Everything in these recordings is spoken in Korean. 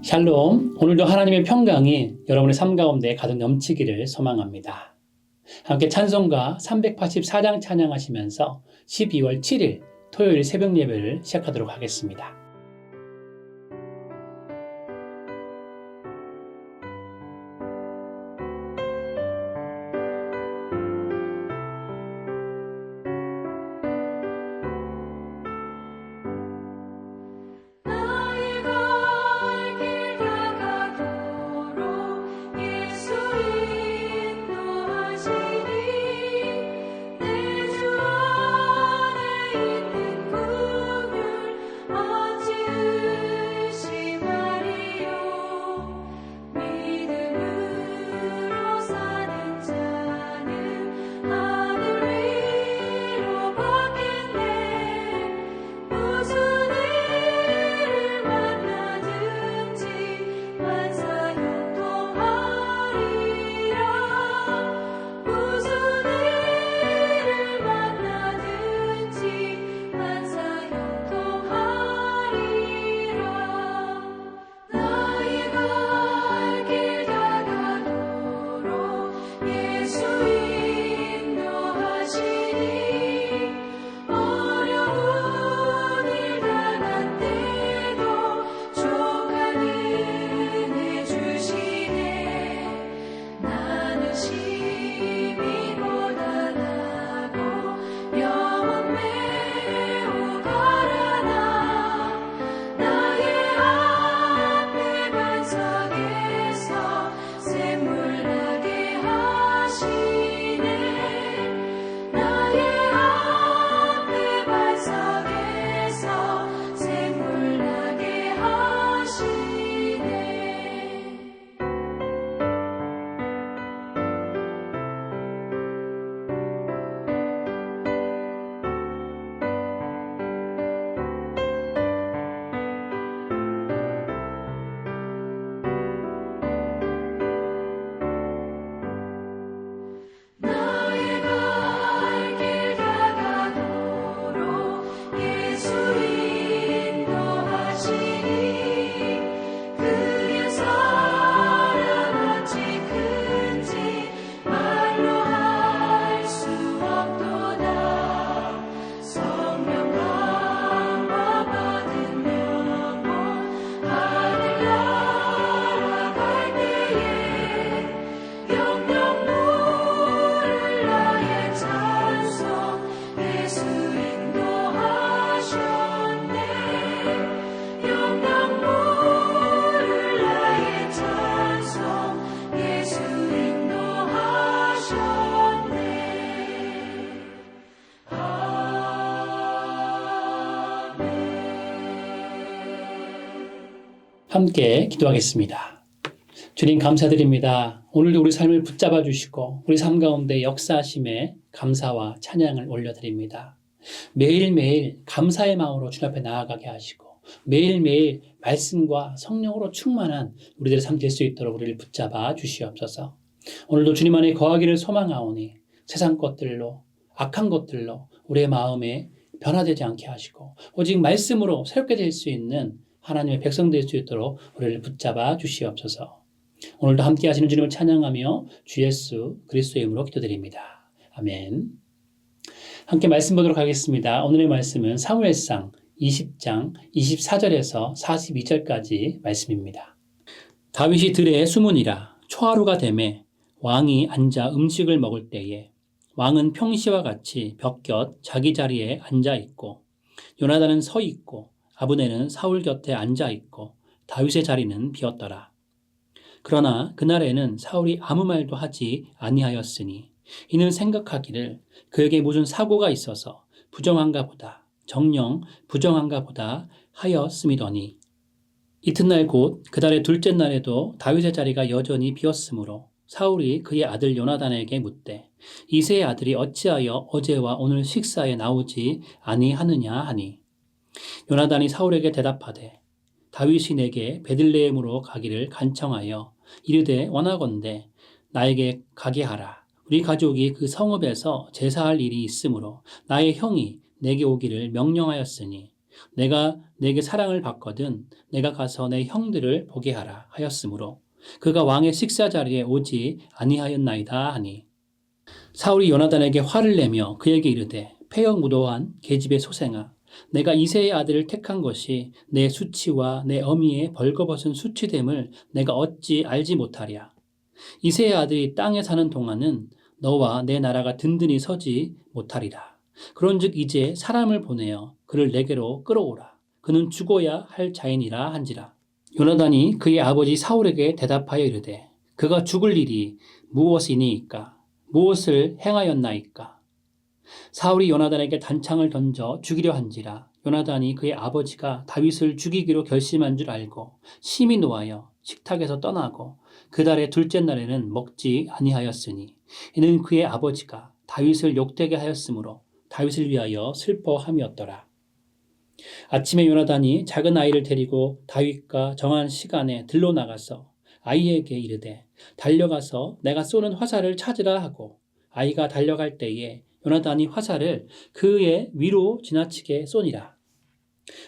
샬롬, 오늘도 하나님의 평강이 여러분의 삶 가운데 가득 넘치기를 소망합니다. 함께 찬송가 384장 찬양하시면서 12월 7일 토요일 새벽 예배를 시작하도록 하겠습니다. 함께 기도하겠습니다. 주님 감사드립니다. 오늘도 우리 삶을 붙잡아 주시고 우리 삶 가운데 역사하심에 감사와 찬양을 올려드립니다. 매일매일 감사의 마음으로 주님 앞에 나아가게 하시고 매일매일 말씀과 성령으로 충만한 우리들의 삶 될 수 있도록 우리를 붙잡아 주시옵소서. 오늘도 주님 안에 거하기를 소망하오니 세상 것들로 악한 것들로 우리의 마음에 변화되지 않게 하시고 오직 말씀으로 새롭게 될 수 있는 하나님의 백성 될 수 있도록 우리를 붙잡아 주시옵소서. 오늘도 함께 하시는 주님을 찬양하며 주 예수 그리스도의 이름으로 기도드립니다. 아멘. 함께 말씀 보도록 하겠습니다. 오늘의 말씀은 사무엘상 20장 24절에서 42절까지 말씀입니다. 다윗이 들에 숨으니라. 초하루가 되매 왕이 앉아 음식을 먹을 때에 왕은 평시와 같이 벽곁 자기 자리에 앉아 있고 요나단은 서 있고 아브넬은 사울 곁에 앉아 있고 다윗의 자리는 비었더라. 그러나 그날에는 사울이 아무 말도 하지 아니하였으니 이는 생각하기를 그에게 무슨 사고가 있어서 부정한가 보다 정녕 부정한가 보다 하였음이더니 이튿날 곧 그달의 둘째 날에도 다윗의 자리가 여전히 비었으므로 사울이 그의 아들 요나단에게 묻되 이새의 아들이 어찌하여 어제와 오늘 식사에 나오지 아니하느냐 하니 요나단이 사울에게 대답하되 다윗이 내게 베들레헴으로 가기를 간청하여 이르되 원하건대 나에게 가게 하라. 우리 가족이 그 성읍에서 제사할 일이 있으므로 나의 형이 내게 오기를 명령하였으니 내가 내게 사랑을 받거든 내가 가서 내 형들을 보게 하라 하였으므로 그가 왕의 식사 자리에 오지 아니하였나이다 하니 사울이 요나단에게 화를 내며 그에게 이르되 패역무도한 계집의 소생아 내가 이새의 아들을 택한 것이 내 수치와 내 어미의 벌거벗은 수치됨을 내가 어찌 알지 못하랴. 이새의 아들이 땅에 사는 동안은 너와 내 나라가 든든히 서지 못하리라. 그런즉 이제 사람을 보내어 그를 내게로 끌어오라. 그는 죽어야 할 자인이라 한지라. 요나단이 그의 아버지 사울에게 대답하여 이르되 그가 죽을 일이 무엇이니이까? 무엇을 행하였나이까? 사울이 요나단에게 단창을 던져 죽이려 한지라. 요나단이 그의 아버지가 다윗을 죽이기로 결심한 줄 알고 심히 노하여 식탁에서 떠나고 그 달의 둘째 날에는 먹지 아니하였으니 이는 그의 아버지가 다윗을 욕되게 하였으므로 다윗을 위하여 슬퍼함이었더라. 아침에 요나단이 작은 아이를 데리고 다윗과 정한 시간에 들로 나가서 아이에게 이르되 달려가서 내가 쏘는 화살을 찾으라 하고 아이가 달려갈 때에 요나단이 화살을 그의 위로 지나치게 쏘니라.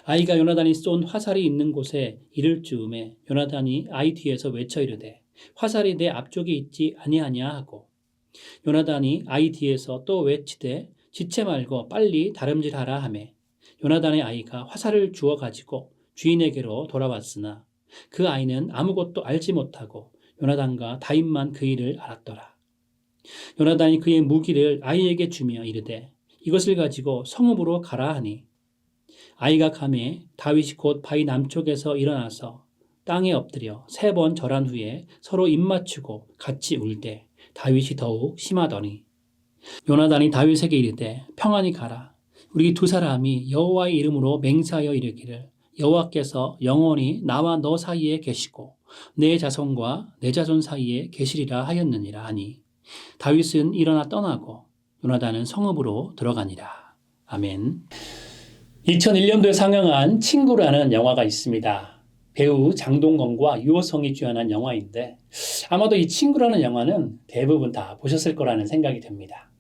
아이가 요나단이 쏜 화살이 있는 곳에 이를 즈음에 요나단이 아이 뒤에서 외쳐 이르되 화살이 내 앞쪽에 있지 아니하냐 하고 요나단이 아이 뒤에서 또 외치되 지체 말고 빨리 다름질하라 하매 요나단의 아이가 화살을 주워 가지고 주인에게로 돌아왔으나 그 아이는 아무것도 알지 못하고 요나단과 다윗만 그 일을 알았더라. 요나단이 그의 무기를 아이에게 주며 이르되 이것을 가지고 성읍으로 가라 하니 아이가 가매 다윗이 곧 바위 남쪽에서 일어나서 땅에 엎드려 3번 절한 후에 서로 입맞추고 같이 울되 다윗이 더욱 심하더니 요나단이 다윗에게 이르되 평안히 가라. 우리 두 사람이 여호와의 이름으로 맹세하여 이르기를 여호와께서 영원히 나와 너 사이에 계시고 내 자손과 내 자손 사이에 계시리라 하였느니라 하니 다윗은 일어나 떠나고 요나단은 성읍으로 들어가니라. 아멘. 2001년도에 상영한 친구라는 영화가 있습니다. 배우 장동건과 유호성이 주연한 영화인데 아마도 이 친구라는 영화는 대부분 다 보셨을 거라는 생각이 듭니다.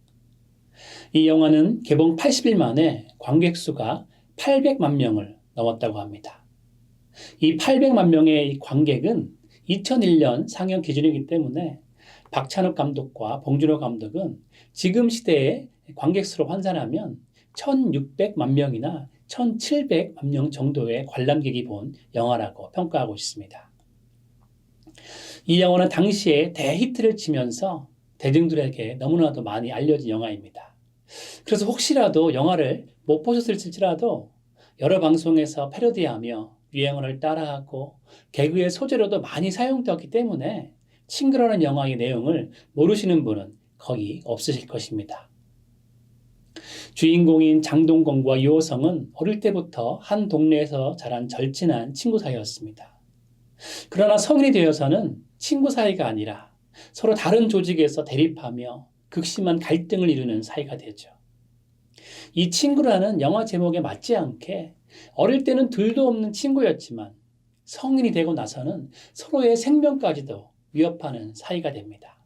이 영화는 개봉 80일 만에 관객 수가 800만 명을 넘었다고 합니다. 이 800만 명의 관객은 2001년 상영 기준이기 때문에 박찬욱 감독과 봉준호 감독은 지금 시대의 관객 수로 환산하면 1600만 명이나 1700만 명 정도의 관람객이 본 영화라고 평가하고 있습니다. 이 영화는 당시에 대히트를 치면서 대중들에게 너무나도 많이 알려진 영화입니다. 그래서 혹시라도 영화를 못 보셨을지라도 여러 방송에서 패러디하며 유행어를 따라하고 개그의 소재로도 많이 사용되었기 때문에 친구라는 영화의 내용을 모르시는 분은 거의 없으실 것입니다. 주인공인 장동건과 유호성은 어릴 때부터 한 동네에서 자란 절친한 친구 사이였습니다. 그러나 성인이 되어서는 친구 사이가 아니라 서로 다른 조직에서 대립하며 극심한 갈등을 이루는 사이가 되죠. 이 친구라는 영화 제목에 맞지 않게 어릴 때는 둘도 없는 친구였지만 성인이 되고 나서는 서로의 생명까지도 위협하는 사이가 됩니다.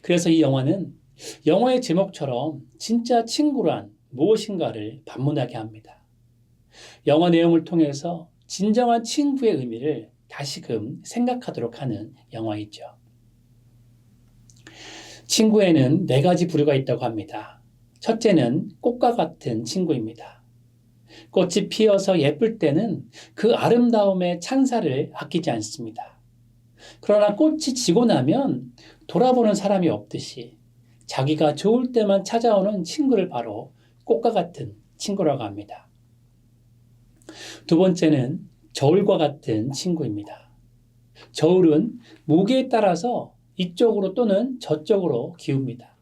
그래서 이 영화는 영화의 제목처럼 진짜 친구란 무엇인가를 반문하게 합니다. 영화 내용을 통해서 진정한 친구의 의미를 다시금 생각하도록 하는 영화이죠. 친구에는 4가지 부류가 있다고 합니다. 첫째는 꽃과 같은 친구입니다. 꽃이 피어서 예쁠 때는 그 아름다움의 찬사를 아끼지 않습니다. 그러나 꽃이 지고 나면 돌아보는 사람이 없듯이 자기가 좋을 때만 찾아오는 친구를 바로 꽃과 같은 친구라고 합니다. 두 번째는 저울과 같은 친구입니다. 저울은 무게에 따라서 이쪽으로 또는 저쪽으로 기웁니다.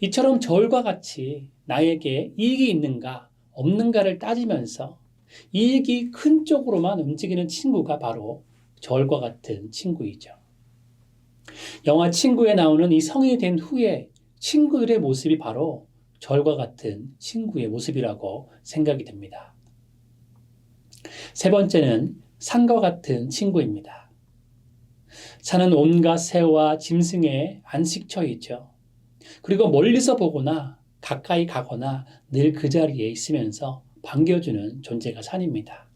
이처럼 저울과 같이 나에게 이익이 있는가 없는가를 따지면서 이익이 큰 쪽으로만 움직이는 친구가 바로 저울과 같은 친구이죠. 영화 친구에 나오는 이 성인이 된 후에 친구들의 모습이 바로 저울과 같은 친구의 모습이라고 생각이 됩니다. 세 번째는 산과 같은 친구입니다. 산은 온갖 새와 짐승의 안식처이죠. 그리고 멀리서 보거나 가까이 가거나 늘 그 자리에 있으면서 반겨주는 존재가 산입니다.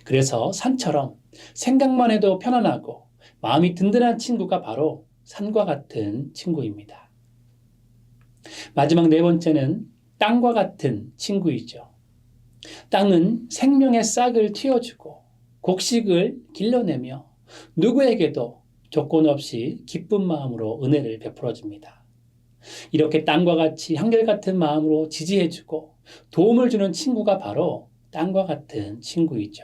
그래서 산처럼 생각만 해도 편안하고 마음이 든든한 친구가 바로 산과 같은 친구입니다. 마지막 네 번째는 땅과 같은 친구이죠. 땅은 생명의 싹을 틔워주고 곡식을 길러내며 누구에게도 조건 없이 기쁜 마음으로 은혜를 베풀어줍니다. 이렇게 땅과 같이 한결같은 마음으로 지지해주고 도움을 주는 친구가 바로 땅과 같은 친구이죠.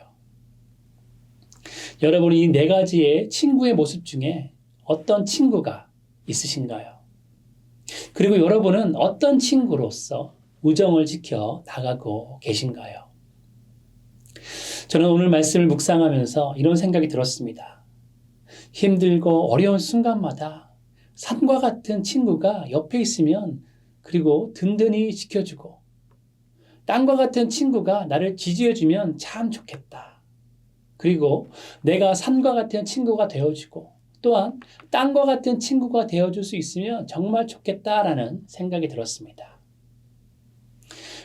여러분이 이 네 가지의 친구의 모습 중에 어떤 친구가 있으신가요? 그리고 여러분은 어떤 친구로서 우정을 지켜 나가고 계신가요? 저는 오늘 말씀을 묵상하면서 이런 생각이 들었습니다. 힘들고 어려운 순간마다 산과 같은 친구가 옆에 있으면 그리고 든든히 지켜주고 땅과 같은 친구가 나를 지지해주면 참 좋겠다. 그리고 내가 산과 같은 친구가 되어주고 또한 땅과 같은 친구가 되어줄 수 있으면 정말 좋겠다라는 생각이 들었습니다.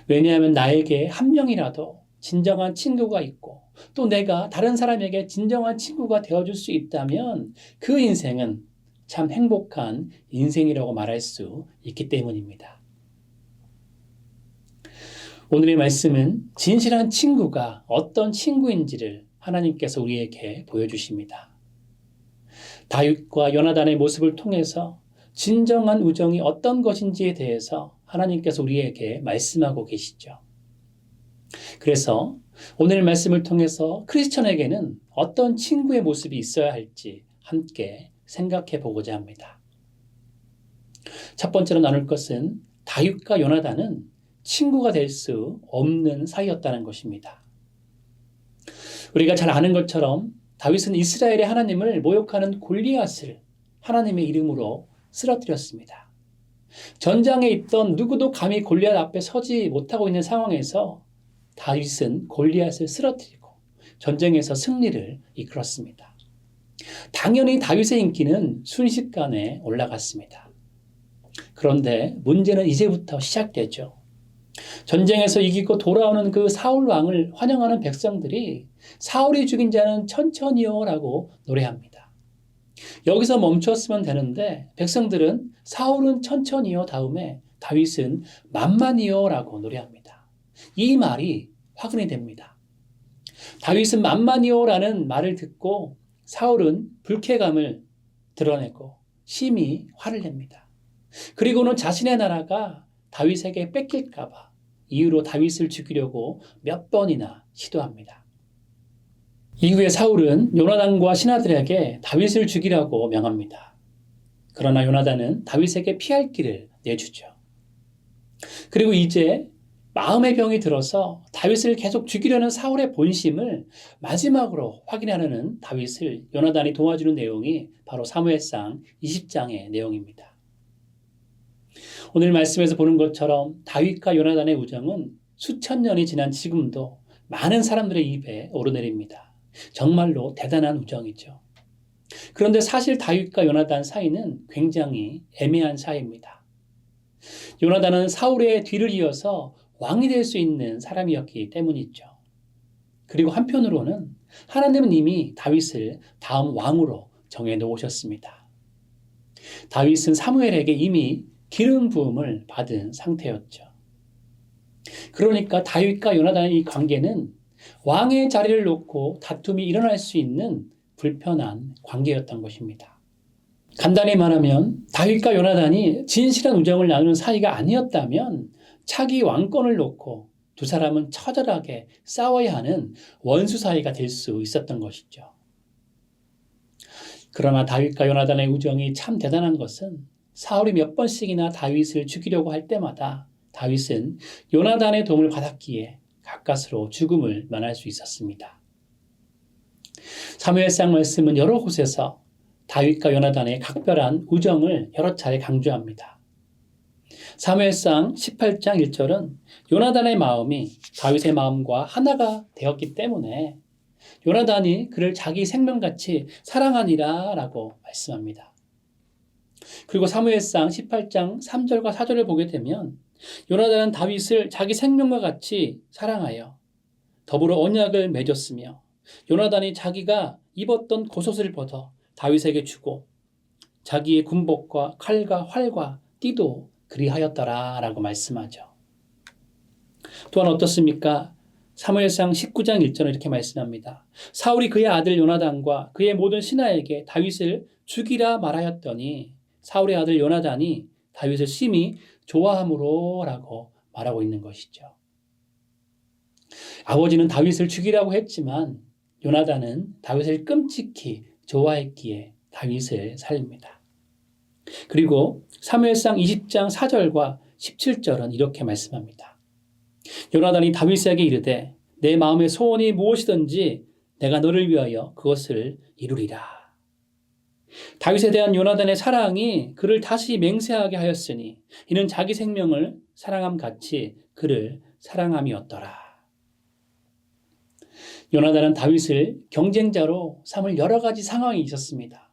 왜냐하면 나에게 한 명이라도 진정한 친구가 있고 또 내가 다른 사람에게 진정한 친구가 되어줄 수 있다면 그 인생은 참 행복한 인생이라고 말할 수 있기 때문입니다. 오늘의 말씀은 진실한 친구가 어떤 친구인지를 하나님께서 우리에게 보여주십니다. 다윗과 요나단의 모습을 통해서 진정한 우정이 어떤 것인지에 대해서 하나님께서 우리에게 말씀하고 계시죠. 그래서 오늘 말씀을 통해서 크리스천에게는 어떤 친구의 모습이 있어야 할지 함께 생각해 보고자 합니다. 첫 번째로 나눌 것은 다윗과 요나단은 친구가 될 수 없는 사이였다는 것입니다. 우리가 잘 아는 것처럼 다윗은 이스라엘의 하나님을 모욕하는 골리앗을 하나님의 이름으로 쓰러뜨렸습니다. 전장에 있던 누구도 감히 골리앗 앞에 서지 못하고 있는 상황에서 다윗은 골리앗을 쓰러뜨리고 전쟁에서 승리를 이끌었습니다. 당연히 다윗의 인기는 순식간에 올라갔습니다. 그런데 문제는 이제부터 시작되죠. 전쟁에서 이기고 돌아오는 그 사울 왕을 환영하는 백성들이 사울이 죽인 자는 천천히요 라고 노래합니다. 여기서 멈췄으면 되는데 백성들은 사울은 천천히요 다음에 다윗은 만만히요 라고 노래합니다. 이 말이 화근이 됩니다. 다윗은 만만히요 라는 말을 듣고 사울은 불쾌감을 드러내고 심히 화를 냅니다. 그리고는 자신의 나라가 다윗에게 뺏길까 봐 이유로 다윗을 죽이려고 몇 번이나 시도합니다. 이후에 사울은 요나단과 신하들에게 다윗을 죽이라고 명합니다. 그러나 요나단은 다윗에게 피할 길을 내주죠. 그리고 이제 마음의 병이 들어서 다윗을 계속 죽이려는 사울의 본심을 마지막으로 확인하려는 다윗을 요나단이 도와주는 내용이 바로 사무엘상 20장의 내용입니다. 오늘 말씀에서 보는 것처럼 다윗과 요나단의 우정은 수천 년이 지난 지금도 많은 사람들의 입에 오르내립니다. 정말로 대단한 우정이죠. 그런데 사실 다윗과 요나단 사이는 굉장히 애매한 사이입니다. 요나단은 사울의 뒤를 이어서 왕이 될 수 있는 사람이었기 때문이죠. 그리고 한편으로는 하나님은 이미 다윗을 다음 왕으로 정해 놓으셨습니다. 다윗은 사무엘에게 이미 기름 부음을 받은 상태였죠. 그러니까 다윗과 요나단의 이 관계는 왕의 자리를 놓고 다툼이 일어날 수 있는 불편한 관계였던 것입니다. 간단히 말하면 다윗과 요나단이 진실한 우정을 나누는 사이가 아니었다면 차기 왕권을 놓고 두 사람은 처절하게 싸워야 하는 원수 사이가 될 수 있었던 것이죠. 그러나 다윗과 요나단의 우정이 참 대단한 것은 사울이 몇 번씩이나 다윗을 죽이려고 할 때마다 다윗은 요나단의 도움을 받았기에 가까스로 죽음을 면할 수 있었습니다. 사무엘상 말씀은 여러 곳에서 다윗과 요나단의 각별한 우정을 여러 차례 강조합니다. 사무엘상 18장 1절은 요나단의 마음이 다윗의 마음과 하나가 되었기 때문에 요나단이 그를 자기 생명같이 사랑하니라 라고 말씀합니다. 그리고 사무엘상 18장 3절과 4절을 보게 되면 요나단은 다윗을 자기 생명과 같이 사랑하여 더불어 언약을 맺었으며 요나단이 자기가 입었던 겉옷을 벗어 다윗에게 주고 자기의 군복과 칼과 활과 띠도 그리하였더라라고 말씀하죠. 또한 어떻습니까? 사무엘상 19장 1절에 이렇게 말씀합니다. 사울이 그의 아들 요나단과 그의 모든 신하에게 다윗을 죽이라 말하였더니 사울의 아들 요나단이 다윗을 심히 좋아함으로라고 말하고 있는 것이죠. 아버지는 다윗을 죽이라고 했지만 요나단은 다윗을 끔찍히 좋아했기에 다윗을 살립니다. 그리고 사무엘상 20장 4절과 17절은 이렇게 말씀합니다. 요나단이 다윗에게 이르되 내 마음의 소원이 무엇이든지 내가 너를 위하여 그것을 이루리라. 다윗에 대한 요나단의 사랑이 그를 다시 맹세하게 하였으니 이는 자기 생명을 사랑함 같이 그를 사랑함이었더라. 요나단은 다윗을 경쟁자로 삼을 여러 가지 상황이 있었습니다.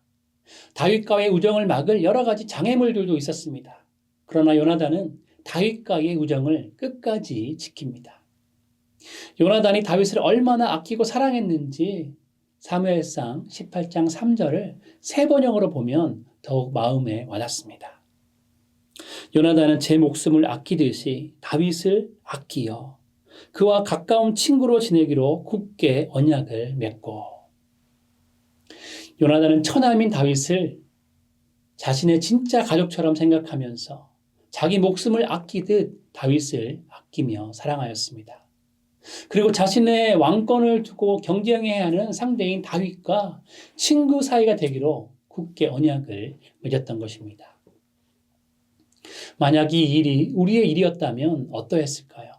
다윗과의 우정을 막을 여러 가지 장애물들도 있었습니다. 그러나 요나단은 다윗과의 우정을 끝까지 지킵니다. 요나단이 다윗을 얼마나 아끼고 사랑했는지 사무엘상 18장 3절을 세 번역으로 보면 더욱 마음에 와닿습니다. 요나단은 제 목숨을 아끼듯이 다윗을 아끼어 그와 가까운 친구로 지내기로 굳게 언약을 맺고 요나단은 처남인 다윗을 자신의 진짜 가족처럼 생각하면서 자기 목숨을 아끼듯 다윗을 아끼며 사랑하였습니다. 그리고 자신의 왕권을 두고 경쟁해야 하는 상대인 다윗과 친구 사이가 되기로 굳게 언약을 맺었던 것입니다. 만약 이 일이 우리의 일이었다면 어떠했을까요?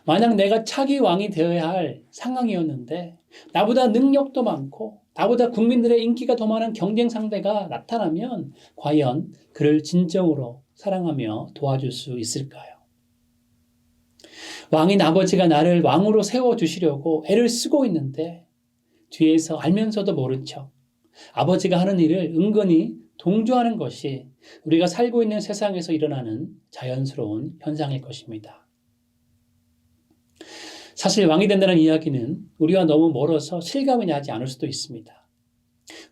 만약 내가 차기 왕이 되어야 할 상황이었는데 나보다 능력도 많고 나보다 국민들의 인기가 더 많은 경쟁 상대가 나타나면 과연 그를 진정으로 사랑하며 도와줄 수 있을까요? 왕인 아버지가 나를 왕으로 세워주시려고 애를 쓰고 있는데 뒤에서 알면서도 모른 척 아버지가 하는 일을 은근히 동조하는 것이 우리가 살고 있는 세상에서 일어나는 자연스러운 현상일 것입니다. 사실 왕이 된다는 이야기는 우리와 너무 멀어서 실감이 나지 않을 수도 있습니다.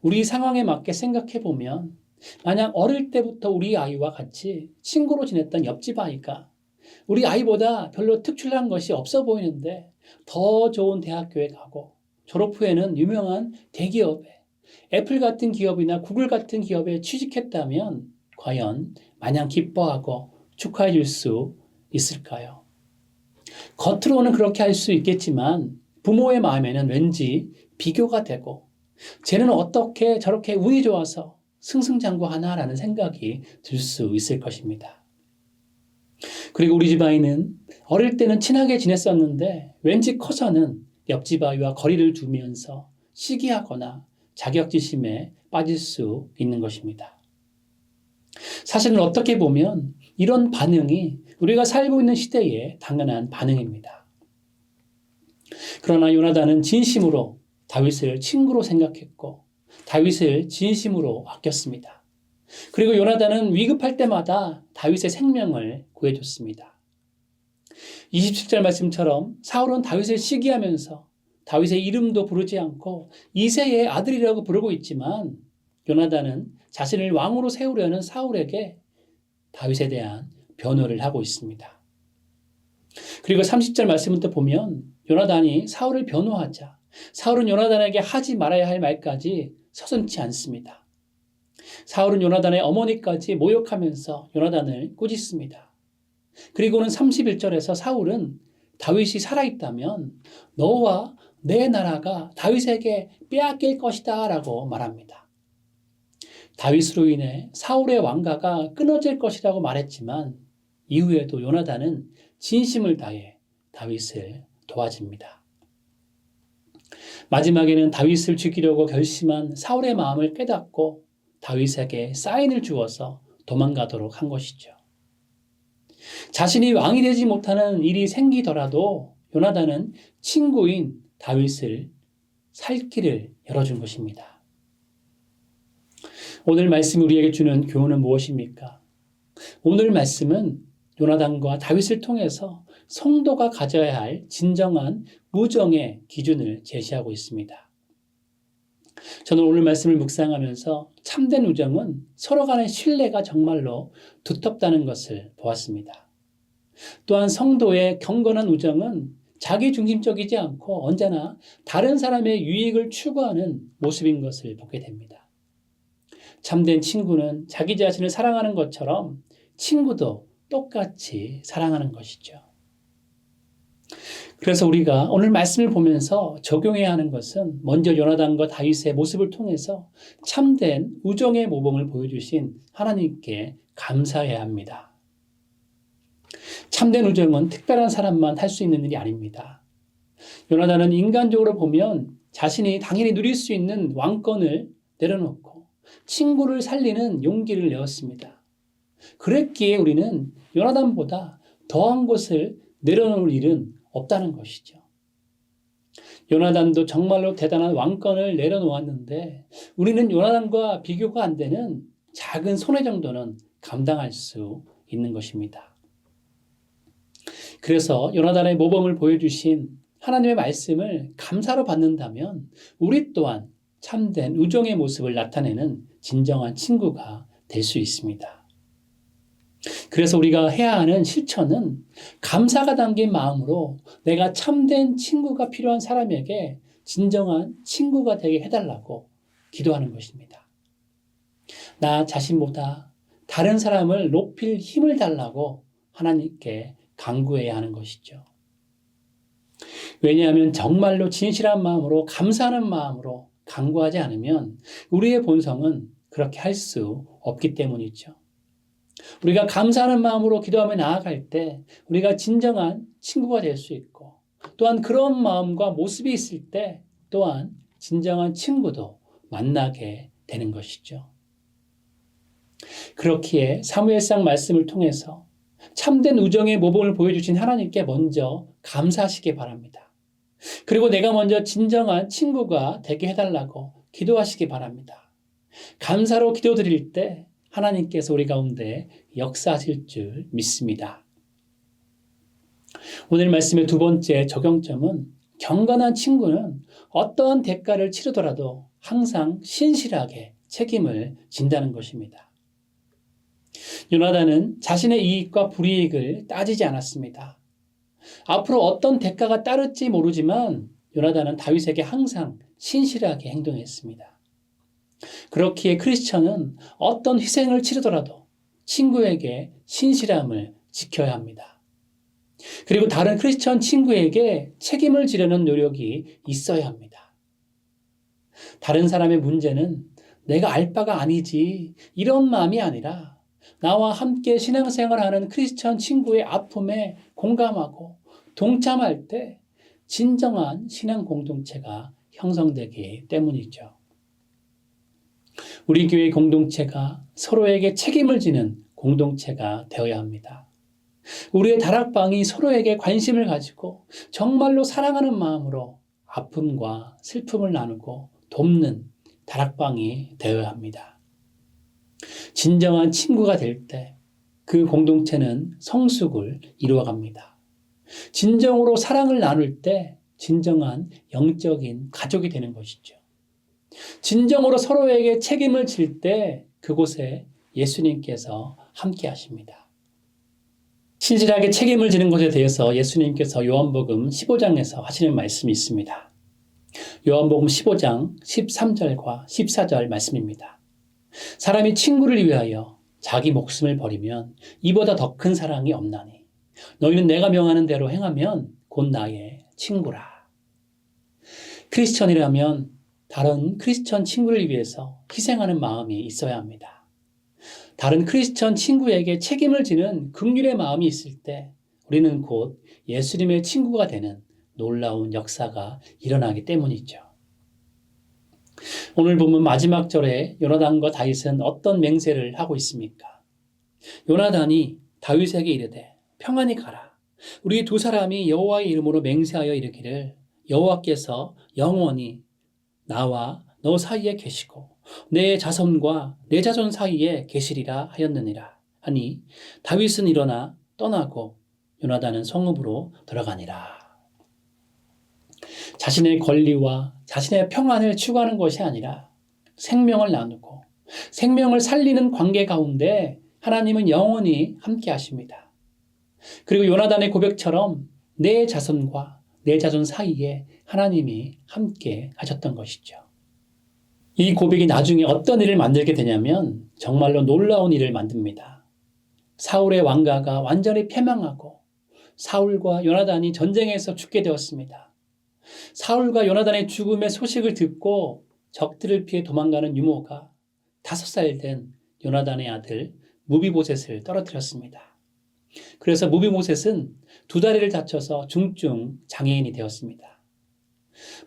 우리 상황에 맞게 생각해보면 만약 어릴 때부터 우리 아이와 같이 친구로 지냈던 옆집 아이가 우리 아이보다 별로 특출난 것이 없어 보이는데 더 좋은 대학교에 가고 졸업 후에는 유명한 대기업에 애플 같은 기업이나 구글 같은 기업에 취직했다면 과연 마냥 기뻐하고 축하해 줄 수 있을까요? 겉으로는 그렇게 할 수 있겠지만 부모의 마음에는 왠지 비교가 되고 쟤는 어떻게 저렇게 운이 좋아서 승승장구하나라는 생각이 들 수 있을 것입니다. 그리고 우리 집 아이는 어릴 때는 친하게 지냈었는데 왠지 커서는 옆집 아이와 거리를 두면서 시기하거나 자격지심에 빠질 수 있는 것입니다. 사실은 어떻게 보면 이런 반응이 우리가 살고 있는 시대의 당연한 반응입니다. 그러나 요나단은 진심으로 다윗을 친구로 생각했고 다윗을 진심으로 아꼈습니다. 그리고 요나단은 위급할 때마다 다윗의 생명을 구해줬습니다. 27절 말씀처럼 사울은 다윗을 시기하면서 다윗의 이름도 부르지 않고 이새의 아들이라고 부르고 있지만 요나단은 자신을 왕으로 세우려는 사울에게 다윗에 대한 변호를 하고 있습니다. 그리고 30절 말씀을 또 보면 요나단이 사울을 변호하자 사울은 요나단에게 하지 말아야 할 말까지 서슴지 않습니다. 사울은 요나단의 어머니까지 모욕하면서 요나단을 꾸짖습니다. 그리고는 31절에서 사울은 다윗이 살아있다면 너와 내 나라가 다윗에게 빼앗길 것이다 라고 말합니다. 다윗으로 인해 사울의 왕가가 끊어질 것이라고 말했지만 이후에도 요나단은 진심을 다해 다윗을 도와줍니다. 마지막에는 다윗을 죽이려고 결심한 사울의 마음을 깨닫고 다윗에게 사인을 주어서 도망가도록 한 것이죠. 자신이 왕이 되지 못하는 일이 생기더라도 요나단은 친구인 다윗을 살 길을 열어준 것입니다. 오늘 말씀이 우리에게 주는 교훈은 무엇입니까? 오늘 말씀은 요나단과 다윗을 통해서 성도가 가져야 할 진정한 우정의 기준을 제시하고 있습니다. 저는 오늘 말씀을 묵상하면서 참된 우정은 서로 간의 신뢰가 정말로 두텁다는 것을 보았습니다. 또한 성도의 경건한 우정은 자기중심적이지 않고 언제나 다른 사람의 유익을 추구하는 모습인 것을 보게 됩니다. 참된 친구는 자기 자신을 사랑하는 것처럼 친구도 똑같이 사랑하는 것이죠. 그래서 우리가 오늘 말씀을 보면서 적용해야 하는 것은 먼저 요나단과 다윗의 모습을 통해서 참된 우정의 모범을 보여주신 하나님께 감사해야 합니다. 참된 우정은 특별한 사람만 할 수 있는 일이 아닙니다. 요나단은 인간적으로 보면 자신이 당연히 누릴 수 있는 왕권을 내려놓고 친구를 살리는 용기를 내었습니다. 그랬기에 우리는 요나단보다 더한 것을 내려놓을 일은 없다는 것이죠. 요나단도 정말로 대단한 왕권을 내려놓았는데 우리는 요나단과 비교가 안 되는 작은 손해 정도는 감당할 수 있는 것입니다. 그래서 요나단의 모범을 보여주신 하나님의 말씀을 감사로 받는다면 우리 또한 참된 우정의 모습을 나타내는 진정한 친구가 될 수 있습니다. 그래서 우리가 해야 하는 실천은 감사가 담긴 마음으로 내가 참된 친구가 필요한 사람에게 진정한 친구가 되게 해달라고 기도하는 것입니다. 나 자신보다 다른 사람을 높일 힘을 달라고 하나님께 간구해야 하는 것이죠. 왜냐하면 정말로 진실한 마음으로 감사하는 마음으로 간구하지 않으면 우리의 본성은 그렇게 할 수 없기 때문이죠. 우리가 감사하는 마음으로 기도하며 나아갈 때 우리가 진정한 친구가 될 수 있고 또한 그런 마음과 모습이 있을 때 또한 진정한 친구도 만나게 되는 것이죠. 그렇기에 사무엘상 말씀을 통해서 참된 우정의 모범을 보여주신 하나님께 먼저 감사하시기 바랍니다. 그리고 내가 먼저 진정한 친구가 되게 해달라고 기도하시기 바랍니다. 감사로 기도드릴 때 하나님께서 우리 가운데 역사하실 줄 믿습니다. 오늘 말씀의 두 번째 적용점은 경건한 친구는 어떠한 대가를 치르더라도 항상 신실하게 책임을 진다는 것입니다. 요나단은 자신의 이익과 불이익을 따지지 않았습니다. 앞으로 어떤 대가가 따를지 모르지만 요나단은 다윗에게 항상 신실하게 행동했습니다. 그렇기에 크리스천은 어떤 희생을 치르더라도 친구에게 신실함을 지켜야 합니다. 그리고 다른 크리스천 친구에게 책임을 지려는 노력이 있어야 합니다. 다른 사람의 문제는 내가 알 바가 아니지 이런 마음이 아니라 나와 함께 신앙생활하는 크리스천 친구의 아픔에 공감하고 동참할 때 진정한 신앙 공동체가 형성되기 때문이죠. 우리 교회 공동체가 서로에게 책임을 지는 공동체가 되어야 합니다. 우리의 다락방이 서로에게 관심을 가지고 정말로 사랑하는 마음으로 아픔과 슬픔을 나누고 돕는 다락방이 되어야 합니다. 진정한 친구가 될 때 그 공동체는 성숙을 이루어갑니다. 진정으로 사랑을 나눌 때 진정한 영적인 가족이 되는 것이죠. 진정으로 서로에게 책임을 질 때 그곳에 예수님께서 함께 하십니다. 신실하게 책임을 지는 것에 대해서 예수님께서 요한복음 15장에서 하시는 말씀이 있습니다. 요한복음 15장 13절과 14절 말씀입니다. 사람이 친구를 위하여 자기 목숨을 버리면 이보다 더 큰 사랑이 없나니 너희는 내가 명하는 대로 행하면 곧 나의 친구라. 크리스천이라면 다른 크리스천 친구를 위해서 희생하는 마음이 있어야 합니다. 다른 크리스천 친구에게 책임을 지는 긍휼의 마음이 있을 때 우리는 곧 예수님의 친구가 되는 놀라운 역사가 일어나기 때문이죠. 오늘 보면 마지막 절에 요나단과 다윗은 어떤 맹세를 하고 있습니까? 요나단이 다윗에게 이르되 평안히 가라. 우리 두 사람이 여호와의 이름으로 맹세하여 이르기를 여호와께서 영원히 나와 너 사이에 계시고 내 자손과 내 자손 사이에 계시리라 하였느니라 하니 다윗은 일어나 떠나고 요나단은 성읍으로 들어가니라. 자신의 권리와 자신의 평안을 추구하는 것이 아니라 생명을 나누고 생명을 살리는 관계 가운데 하나님은 영원히 함께 하십니다. 그리고 요나단의 고백처럼 내 자손과 내 자손 사이에 하나님이 함께 하셨던 것이죠. 이 고백이 나중에 어떤 일을 만들게 되냐면 정말로 놀라운 일을 만듭니다. 사울의 왕가가 완전히 패망하고 사울과 요나단이 전쟁에서 죽게 되었습니다. 사울과 요나단의 죽음의 소식을 듣고 적들을 피해 도망가는 유모가 5살 된 요나단의 아들 무비보셋을 떨어뜨렸습니다. 그래서 무비보셋은 2다리를 다쳐서 중증 장애인이 되었습니다.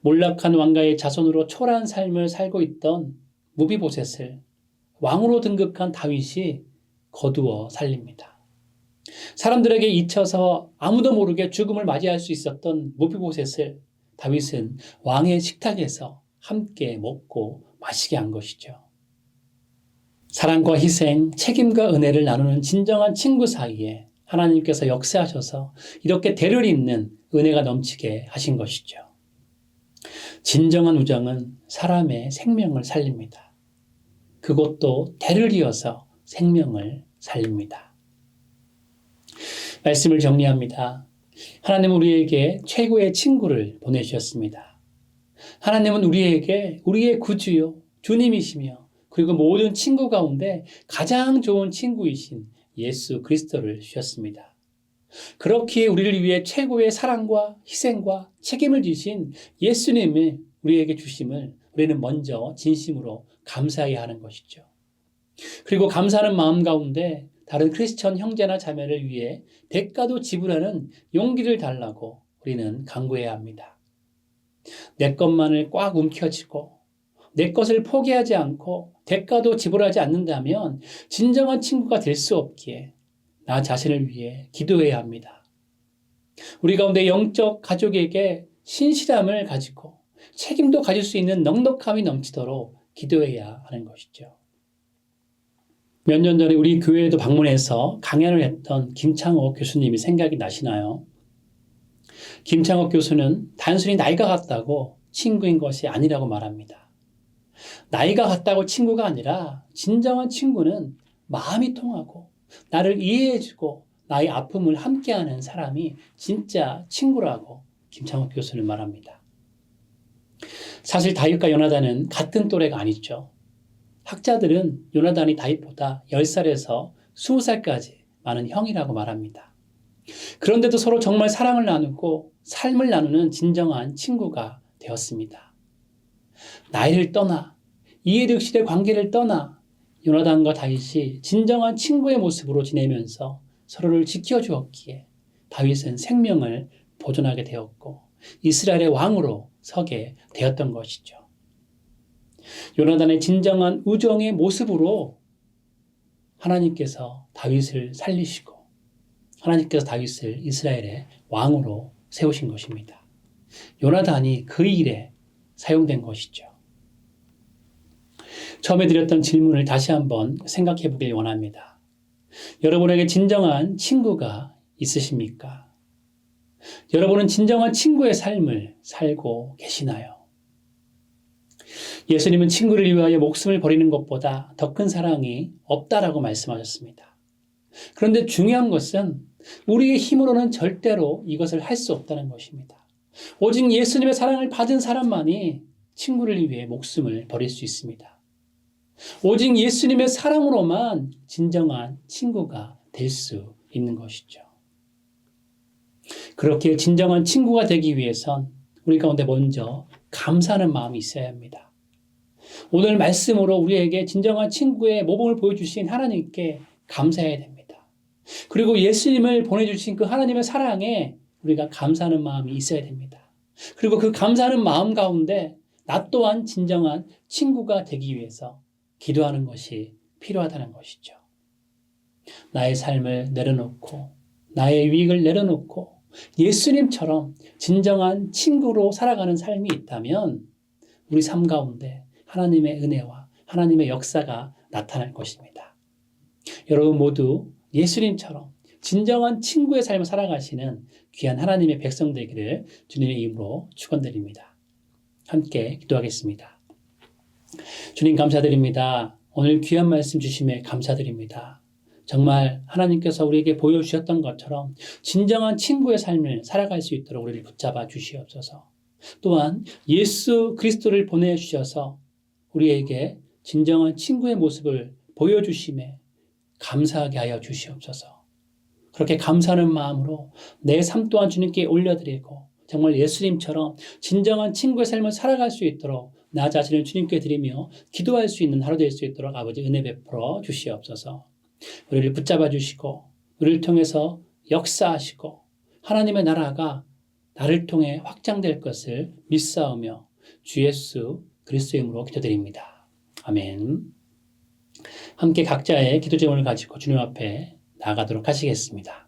몰락한 왕가의 자손으로 초라한 삶을 살고 있던 무비보셋을 왕으로 등극한 다윗이 거두어 살립니다. 사람들에게 잊혀서 아무도 모르게 죽음을 맞이할 수 있었던 무비보셋을 다윗은 왕의 식탁에서 함께 먹고 마시게 한 것이죠. 사랑과 희생, 책임과 은혜를 나누는 진정한 친구 사이에 하나님께서 역사하셔서 이렇게 대를 잇는 은혜가 넘치게 하신 것이죠. 진정한 우정은 사람의 생명을 살립니다. 그것도 대를 이어서 생명을 살립니다. 말씀을 정리합니다. 하나님은 우리에게 최고의 친구를 보내주셨습니다. 하나님은 우리에게 우리의 구주요, 주님이시며 그리고 모든 친구 가운데 가장 좋은 친구이신 예수 그리스도를 주셨습니다. 그렇기에 우리를 위해 최고의 사랑과 희생과 책임을 지신 예수님을 우리에게 주심을 우리는 먼저 진심으로 감사해야 하는 것이죠. 그리고 감사하는 마음 가운데 다른 크리스천 형제나 자매를 위해 대가도 지불하는 용기를 달라고 우리는 간구해야 합니다. 내 것만을 꽉 움켜쥐고 내 것을 포기하지 않고 대가도 지불하지 않는다면 진정한 친구가 될 수 없기에 나 자신을 위해 기도해야 합니다. 우리 가운데 영적 가족에게 신실함을 가지고 책임도 가질 수 있는 넉넉함이 넘치도록 기도해야 하는 것이죠. 몇 년 전에 우리 교회에도 방문해서 강연을 했던 김창옥 교수님이 생각이 나시나요? 김창옥 교수는 단순히 나이가 같다고 친구인 것이 아니라고 말합니다. 나이가 같다고 친구가 아니라 진정한 친구는 마음이 통하고 나를 이해해주고 나의 아픔을 함께하는 사람이 진짜 친구라고 김창옥 교수는 말합니다. 사실 다윗과 요나단은 같은 또래가 아니죠. 학자들은 요나단이 다윗보다 10살에서 20살까지 많은 형이라고 말합니다. 그런데도 서로 정말 사랑을 나누고 삶을 나누는 진정한 친구가 되었습니다. 나이를 떠나 이해득실의 관계를 떠나 요나단과 다윗이 진정한 친구의 모습으로 지내면서 서로를 지켜주었기에 다윗은 생명을 보존하게 되었고 이스라엘의 왕으로 서게 되었던 것이죠. 요나단의 진정한 우정의 모습으로 하나님께서 다윗을 살리시고 하나님께서 다윗을 이스라엘의 왕으로 세우신 것입니다. 요나단이 그 일에 사용된 것이죠. 처음에 드렸던 질문을 다시 한번 생각해 보길 원합니다. 여러분에게 진정한 친구가 있으십니까? 여러분은 진정한 친구의 삶을 살고 계시나요? 예수님은 친구를 위하여 목숨을 버리는 것보다 더 큰 사랑이 없다라고 말씀하셨습니다. 그런데 중요한 것은 우리의 힘으로는 절대로 이것을 할 수 없다는 것입니다. 오직 예수님의 사랑을 받은 사람만이 친구를 위해 목숨을 버릴 수 있습니다. 오직 예수님의 사랑으로만 진정한 친구가 될 수 있는 것이죠. 그렇게 진정한 친구가 되기 위해선 우리 가운데 먼저 감사하는 마음이 있어야 합니다. 오늘 말씀으로 우리에게 진정한 친구의 모범을 보여주신 하나님께 감사해야 됩니다. 그리고 예수님을 보내주신 그 하나님의 사랑에 우리가 감사하는 마음이 있어야 됩니다. 그리고 그 감사하는 마음 가운데 나 또한 진정한 친구가 되기 위해서 기도하는 것이 필요하다는 것이죠. 나의 삶을 내려놓고 나의 유익을 내려놓고 예수님처럼 진정한 친구로 살아가는 삶이 있다면 우리 삶 가운데 하나님의 은혜와 하나님의 역사가 나타날 것입니다. 여러분 모두 예수님처럼 진정한 친구의 삶을 살아가시는 귀한 하나님의 백성 되기를 주님의 이름으로 축원드립니다. 함께 기도하겠습니다. 주님 감사드립니다. 오늘 귀한 말씀 주심에 감사드립니다. 정말 하나님께서 우리에게 보여주셨던 것처럼 진정한 친구의 삶을 살아갈 수 있도록 우리를 붙잡아 주시옵소서. 또한 예수 그리스도를 보내주셔서 우리에게 진정한 친구의 모습을 보여주심에 감사하게 하여 주시옵소서. 그렇게 감사하는 마음으로 내 삶 또한 주님께 올려드리고 정말 예수님처럼 진정한 친구의 삶을 살아갈 수 있도록 나 자신을 주님께 드리며 기도할 수 있는 하루 될 수 있도록 아버지 은혜 베풀어 주시옵소서. 우리를 붙잡아 주시고 우리를 통해서 역사하시고 하나님의 나라가 나를 통해 확장될 것을 믿사오며 주 예수 그리스도의 이름으로 기도드립니다. 아멘. 함께 각자의 기도 제목을 가지고 주님 앞에 나아가도록 하시겠습니다.